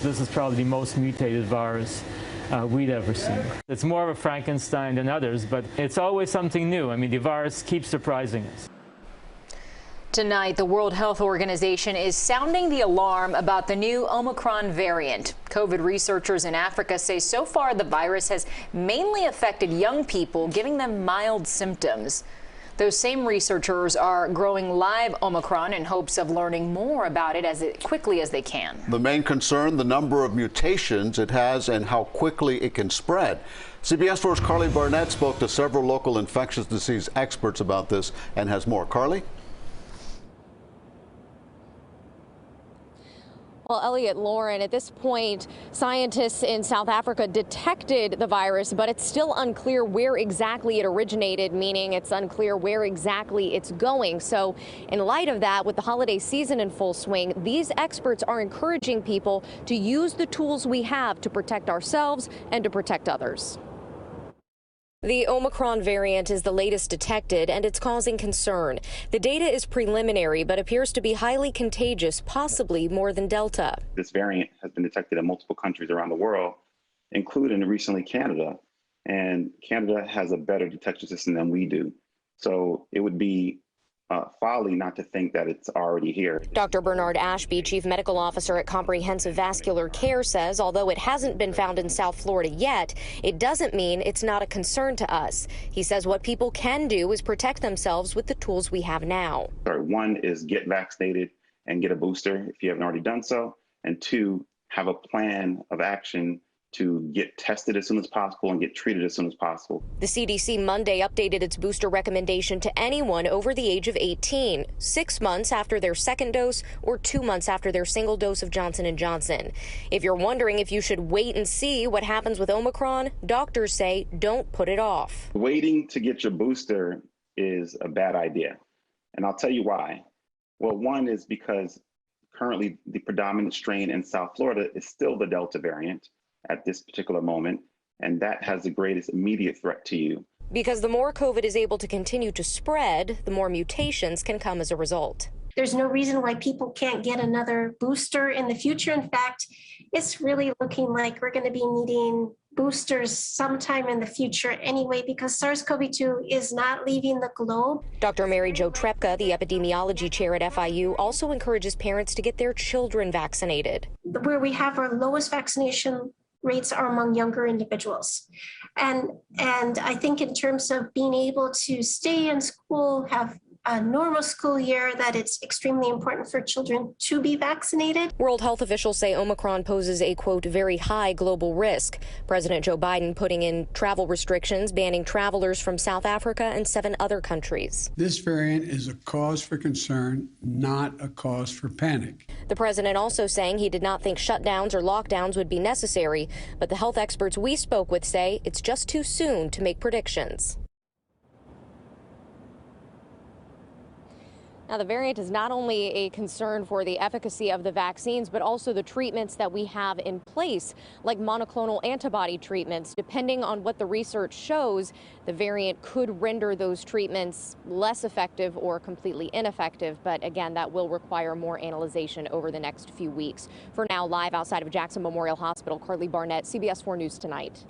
This is probably the most mutated virus we'd ever seen. It's more of a Frankenstein than others, but it's always something new. I mean, the virus keeps surprising us. Tonight, the World Health Organization is sounding the alarm about the new Omicron variant. COVID researchers in Africa say so far the virus has mainly affected young people, giving them mild symptoms. Those same researchers are growing live Omicron in hopes of learning more about it as quickly as they can. The main concern, the number of mutations it has and how quickly it can spread. CBS 4's Karli Barnett spoke to several local infectious disease experts about this and has more. Karli? Well, Elliot, Lauren, at this point, scientists in South Africa detected the virus, but it's still unclear where exactly it originated, meaning it's unclear where exactly it's going. So in light of that, with the holiday season in full swing, these experts are encouraging people to use the tools we have to protect ourselves and to protect others. The Omicron variant is the latest detected, and it's causing concern. The data is preliminary, but appears to be highly contagious, possibly more than Delta. This variant has been detected in multiple countries around the world, including recently Canada. And Canada has a better detection system than we do. So it would be folly not to think that it's already here. Dr. Bernard Ashby, Chief Medical Officer at Comprehensive Vascular Care, says although it hasn't been found in South Florida yet, it doesn't mean it's not a concern to us. He says what people can do is protect themselves with the tools we have now. One is get vaccinated and get a booster if you haven't already done so. And two, have a plan of action to get tested as soon as possible and get treated as soon as possible. The CDC Monday updated its booster recommendation to anyone over the age of 18, 6 months after their second dose or 2 months after their single dose of Johnson & Johnson. If you're wondering if you should wait and see what happens with Omicron, doctors say don't put it off. Waiting to get your booster is a bad idea. And I'll tell you why. Well, one is because currently the predominant strain in South Florida is still the Delta variant at this particular moment, and that has the greatest immediate threat to you. Because the more COVID is able to continue to spread, the more mutations can come as a result. There's no reason why people can't get another booster in the future. In fact, it's really looking like we're going to be needing boosters sometime in the future anyway, because SARS-CoV-2 is not leaving the globe. Dr. Mary Jo Trepka, the epidemiology chair at FIU, also encourages parents to get their children vaccinated. Where we have our lowest vaccination rates are among younger individuals. And I think in terms of being able to stay in school, have a normal school year, that it's extremely important for children to be vaccinated. World health officials say Omicron poses a, quote, very high global risk. President Joe Biden putting in travel restrictions, banning travelers from South Africa and 7 other countries. This variant is a cause for concern, not a cause for panic. The president also saying he did not think shutdowns or lockdowns would be necessary, but the health experts we spoke with say it's just too soon to make predictions. Now, the variant is not only a concern for the efficacy of the vaccines, but also the treatments that we have in place, like monoclonal antibody treatments. Depending on what the research shows, the variant could render those treatments less effective or completely ineffective. But again, that will require more analyzation over the next few weeks. For now, live outside of Jackson Memorial Hospital, Karli Barnett, CBS 4 News Tonight.